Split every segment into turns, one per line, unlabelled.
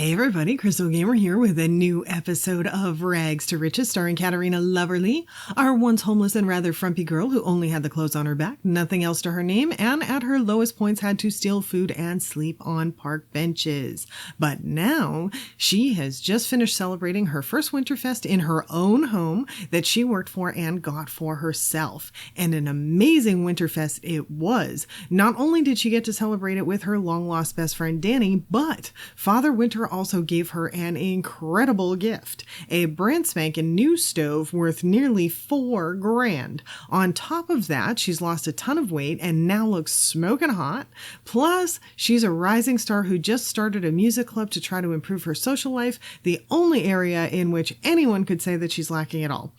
Hey everybody, Krystal Gamer here with a new episode of Rags to Riches starring Katerina Loverly, our once homeless and rather frumpy girl who only had the clothes on her back, nothing else to her name, and at her lowest points had to steal food and sleep on park benches. But now she has just finished celebrating her first Winterfest in her own home that she worked for and got for herself. And an amazing Winterfest it was. Not only did she get to celebrate it with her long-lost best friend Danny, but Father Winter also gave her an incredible gift, a brand spanking new stove worth nearly $4,000. On top of that, she's lost a ton of weight and now looks smoking hot. Plus, she's a rising star who just started a music club to try to improve her social life, the only area in which anyone could say that she's lacking at all.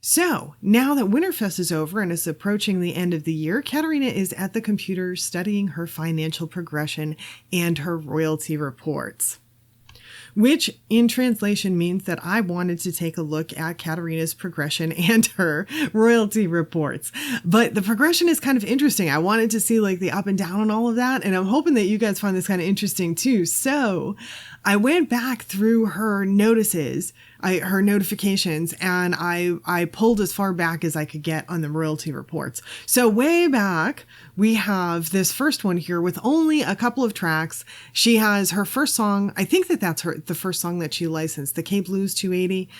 So, now that Winterfest is over and is approaching the end of the year, Katerina is at the computer studying her financial progression and her royalty reports. Which in translation means that I wanted to take a look at Katerina's progression and her royalty reports. But the progression is kind of interesting. I wanted to see like the up and down and all of that. And I'm hoping that you guys find this kind of interesting too. So I went back through her notices, her notifications, and I pulled as far back as I could get on the royalty reports. So way back, we have this first one here with only a couple of tracks. She has her first song. I think that's the first song that she licensed, the K Blues 280,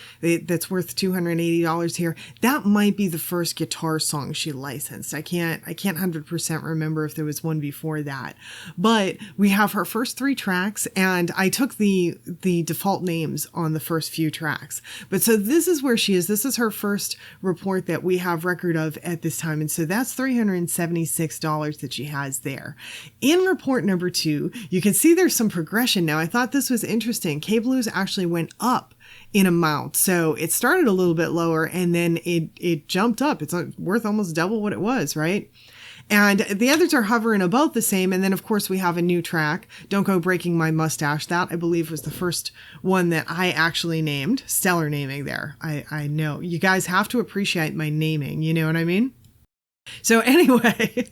that's worth $280 here. That might be the first guitar song she licensed. I can't 100% remember if there was one before that. But we have her first three tracks, and I took the default names on the first few tracks. But so this is where she is. This is her first report that we have record of at this time. And so that's $376 that she has there. In report number 2, you can see there's some progression. Now, I thought this was interesting. K Blues actually went up in amount. So it started a little bit lower and then it jumped up. It's worth almost double what it was, right? And the others are hovering about the same. And then, of course, we have a new track, Don't Go Breaking My Mustache. That, I believe, was the first one that I actually named. Stellar naming there. I know. You guys have to appreciate my naming. You know what I mean? So anyway...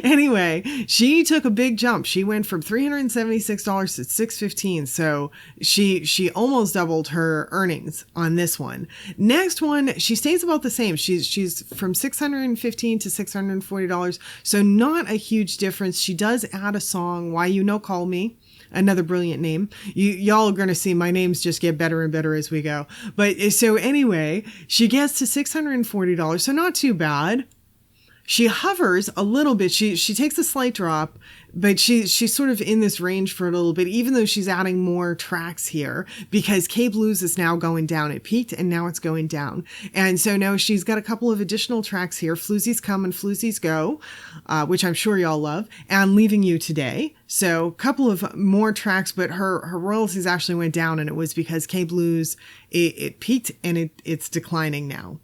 Anyway, she took a big jump. She went from $376 to $615. So she almost doubled her earnings on this one. Next one, she stays about the same. She's from $615 to $640. So not a huge difference. She does add a song, Why You No Call Me. Another brilliant name. Y'all are going to see my names just get better and better as we go. But so anyway, she gets to $640. So not too bad. She hovers a little bit. She takes a slight drop, but she's sort of in this range for a little bit, even though she's adding more tracks here because K Blues is now going down. It peaked and now it's going down. And so now she's got a couple of additional tracks here. Floozies Come and Floozies Go, which I'm sure y'all love, and Leaving You Today. So a couple of more tracks, but her royalties actually went down, and it was because K Blues, it peaked and it's declining now.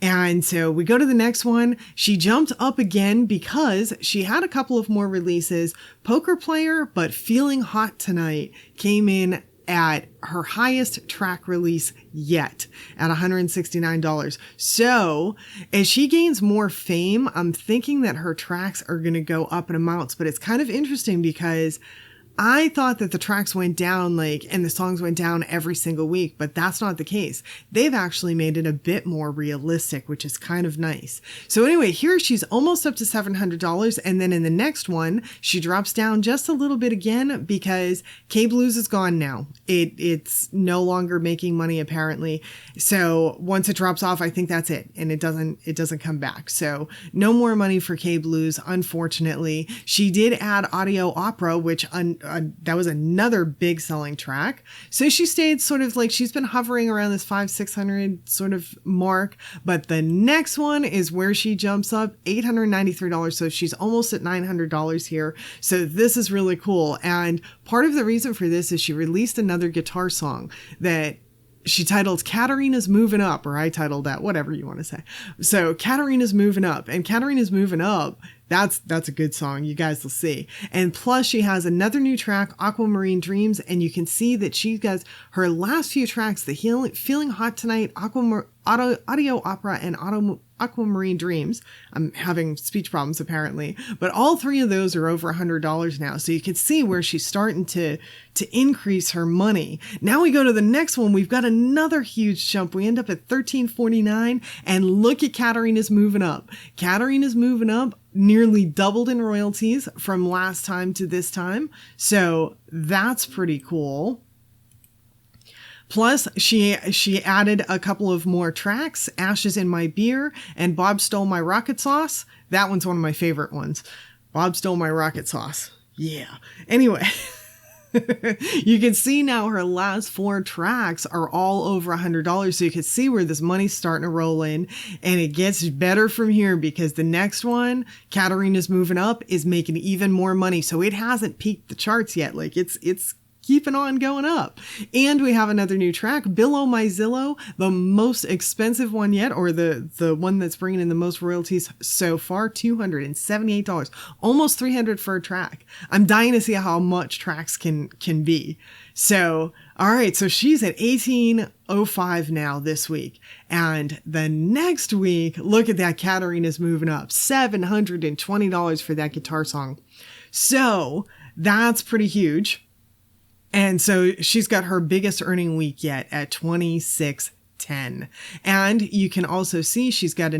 And so we go to the next one. She jumped up again because she had a couple of more releases. Poker Player, but Feeling Hot Tonight came in at her highest track release yet at $169. So as she gains more fame, I'm thinking that her tracks are going to go up in amounts, but it's kind of interesting because I thought that the tracks went down and the songs went down every single week, but that's not the case. They've actually made it a bit more realistic, which is kind of nice. So anyway, here she's almost up to $700. And then in the next one, she drops down just a little bit again because K Blues is gone now. It's no longer making money apparently. So once it drops off, I think that's it. And it doesn't come back. So no more money for K Blues, unfortunately. She did add Audio Opera, which that was another big selling track. So she stayed sort of she's been hovering around this $500-600 sort of mark. But the next one is where she jumps up, $893. So she's almost at $900 here. So this is really cool. And part of the reason for this is she released another guitar song that she titled Katerina's Moving Up, or I titled that, whatever you want to say. So Katerina's Moving Up, and Katerina's Moving Up, That's a good song. You guys will see. And plus she has another new track, Aquamarine Dreams. And you can see that she has her last few tracks, the Feeling Hot Tonight, Audio Opera, and Aquamarine Dreams. I'm having speech problems apparently, but all three of those are over $100 now. So you can see where she's starting to increase her money. Now we go to the next one. We've got another huge jump. We end up at $13.49, and look at Katerina's moving up. Katerina's moving up, nearly doubled in royalties from last time to this time. So that's pretty cool. Plus, she added a couple of more tracks, Ashes in My Beer and Bob Stole My Rocket Sauce. That one's one of my favorite ones. Bob Stole My Rocket Sauce. Yeah. Anyway, you can see now her last 4 tracks are all over $100. So you can see where this money's starting to roll in, and it gets better from here because the next one, Katerina's Moving Up, is making even more money. So it hasn't peaked the charts yet. Like it's keeping on going up. And we have another new track, Below My Zillow, the most expensive one yet, or the one that's bringing in the most royalties so far, $278, almost $300 for a track. I'm dying to see how much tracks can be. So, all right, so she's at $18.05 now this week. And the next week, look at that, Katerina's moving up, $720 for that guitar song. So that's pretty huge. And so she's got her biggest earning week yet at $26.10. And you can also see she's got a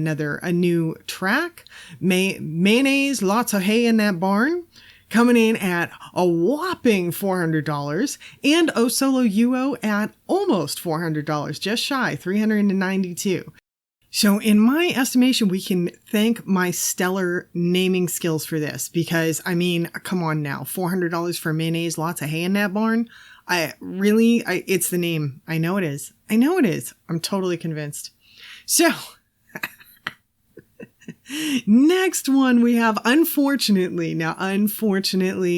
new track, Mayonnaise, Lots of Hay in That Barn, coming in at a whopping $400, and O Solo UO at almost $400, just shy, $392. So in my estimation, we can thank my stellar naming skills for this, because I mean, come on now, $400 for Mayonnaise, Lots of Hay in That Barn. It's the name. I know it is. I'm totally convinced. So next one we have, unfortunately,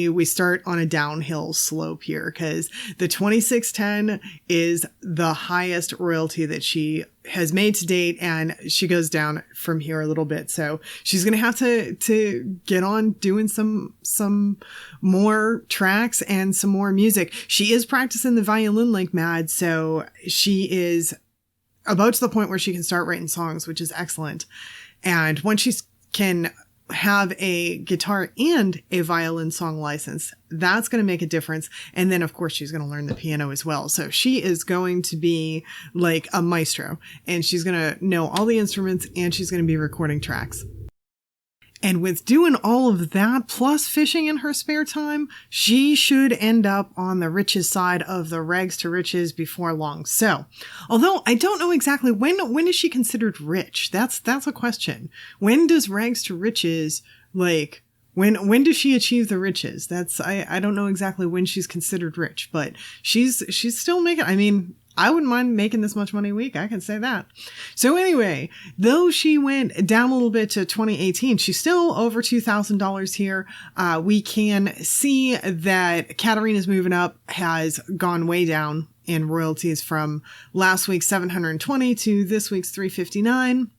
we start on a downhill slope here because the 2610 is the highest royalty that she has made to date, and she goes down from here a little bit. So she's going to have to get on doing some more tracks and some more music. She is practicing the violin like mad. So she is about to the point where she can start writing songs, which is excellent. And once she can have a guitar and a violin song license, that's going to make a difference. And then, of course, she's going to learn the piano as well. So she is going to be like a maestro, and she's going to know all the instruments, and she's going to be recording tracks. And with doing all of that, plus fishing in her spare time, she should end up on the riches side of the rags to riches before long. So, although I don't know exactly when is she considered rich? That's a question. When does rags to riches, like, when does she achieve the riches? I don't know exactly when she's considered rich, but she's still making, I mean, I wouldn't mind making this much money a week. I can say that. So anyway, though she went down a little bit to 2018, she's still over $2,000 here. We can see that Katerina's Moving Up has gone way down in royalties from last week's 720 to this week's 359.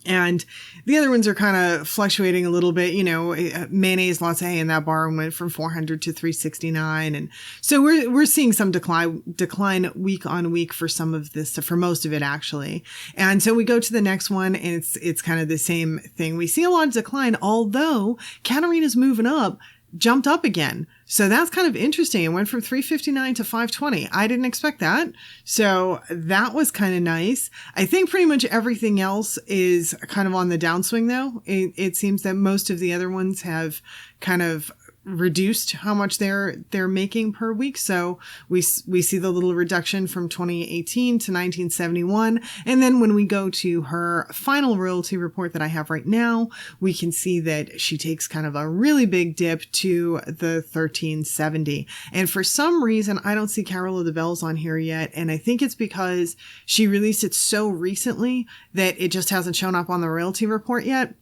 And the other ones are kind of fluctuating a little bit. You know, Mayonnaise, Lots of Hay in That Barn went from 400 to 369. And so we're seeing some decline week on week for some of this, for most of it actually. And so we go to the next one, and it's kind of the same thing. We see a lot of decline, although Katerina's Moving Up jumped up again. So that's kind of interesting. It went from 359 to 520. I didn't expect that. So that was kind of nice. I think pretty much everything else is kind of on the downswing though. It seems that most of the other ones have kind of reduced how much they're making per week. So we see the little reduction from 2018 to 1971. And then when we go to her final royalty report that I have right now, we can see that she takes kind of a really big dip to the 1370. And for some reason, I don't see Carol of the Bells on here yet. And I think it's because she released it so recently that it just hasn't shown up on the royalty report yet.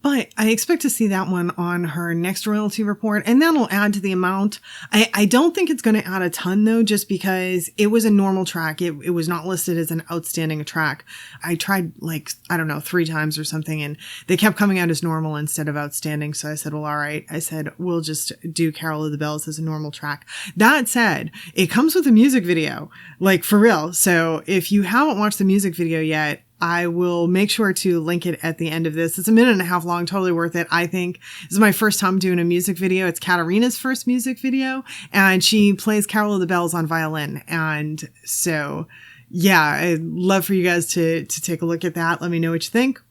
But I expect to see that one on her next royalty report, and that'll add to the amount. I don't think it's going to add a ton, though, just because it was a normal track. It was not listed as an outstanding track. I tried, like, I don't know, 3 times or something, and they kept coming out as normal instead of outstanding. So I said, well, all right. I said, we'll just do Carol of the Bells as a normal track. That said, it comes with a music video, like, for real. So if you haven't watched the music video yet, I will make sure to link it at the end of this. It's a 1.5 minutes long, totally worth it. I think this is my first time doing a music video. It's Katerina's first music video, and she plays Carol of the Bells on violin. And so, yeah, I'd love for you guys to take a look at that. Let me know what you think.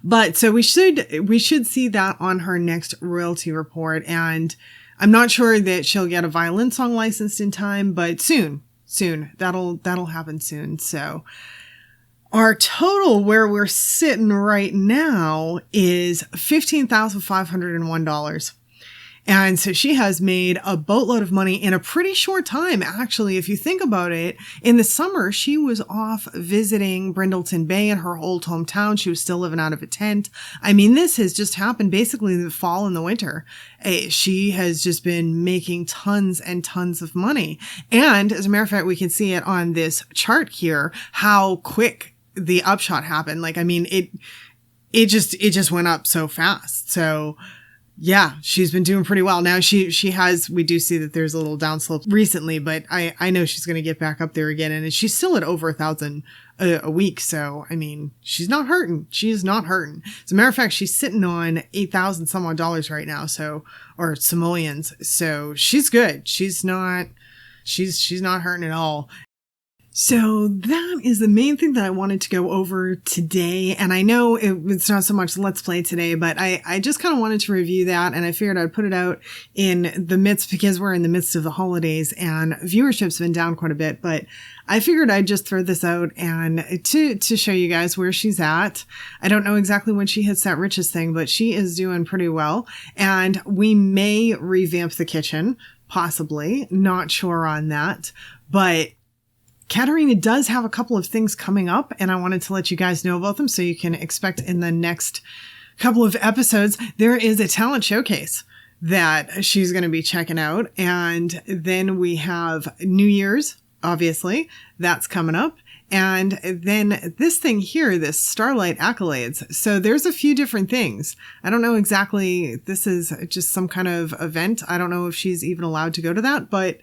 But so we should see that on her next royalty report. And I'm not sure that she'll get a violin song licensed in time, but soon. That'll happen soon. So our total where we're sitting right now is $15,501. And so she has made a boatload of money in a pretty short time. Actually, if you think about it, in the summer, she was off visiting Brindleton Bay in her old hometown. She was still living out of a tent. I mean, this has just happened basically in the fall and the winter. She has just been making tons and tons of money. And as a matter of fact, we can see it on this chart here, how quick the upshot happened. Like, I mean, it just went up so fast. So yeah, she's been doing pretty well. Now we do see that there's a little downslope recently, but I know she's going to get back up there again. And she's still at over 1,000 a week. So, I mean, she's not hurting. She is not hurting. As a matter of fact, she's sitting on 8,000 some odd dollars right now. So, or simoleons. So she's good. She's not hurting at all. So that is the main thing that I wanted to go over today. And I know it's not so much Let's Play today, but I just kind of wanted to review that. And I figured I'd put it out in the midst, because we're in the midst of the holidays and viewership's been down quite a bit. But I figured I'd just throw this out and to show you guys where she's at. I don't know exactly when she hits that riches thing, but she is doing pretty well. And we may revamp the kitchen, possibly. Not sure on that. But Katerina does have a couple of things coming up, and I wanted to let you guys know about them so you can expect in the next couple of episodes. There is a talent showcase that she's going to be checking out. And then we have New Year's, obviously, that's coming up. And then this thing here, this Starlight Accolades. So there's a few different things. I don't know exactly. This is just some kind of event. I don't know if she's even allowed to go to that, but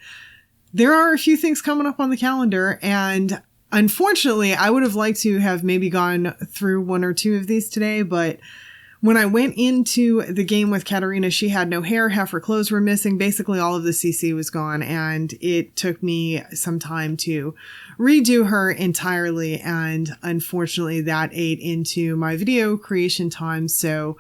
there are a few things coming up on the calendar, and unfortunately, I would have liked to have maybe gone through 1 or 2 of these today, but when I went into the game with Katerina, she had no hair, half her clothes were missing, basically all of the CC was gone, and it took me some time to redo her entirely, and unfortunately that ate into my video creation time, so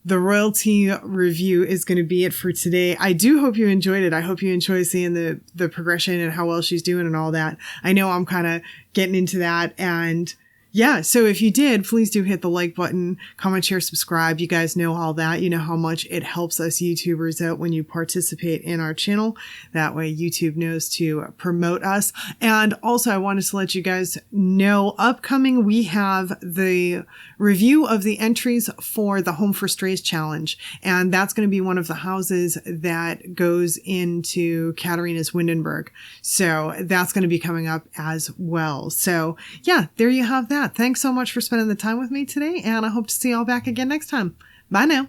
the royalty review is going to be it for today. I do hope you enjoyed it. I hope you enjoy seeing the progression and how well she's doing and all that. I know I'm kind of getting into that, and yeah, so if you did, please do hit the like button, comment, share, subscribe. You guys know all that. You know how much it helps us YouTubers out when you participate in our channel. That way YouTube knows to promote us. And also I wanted to let you guys know, upcoming, we have the review of the entries for the Home for Strays challenge. And that's going to be one of the houses that goes into Katerina's Windenburg. So that's going to be coming up as well. So yeah, there you have that. Thanks so much for spending the time with me today, and I hope to see you all back again next time. Bye now.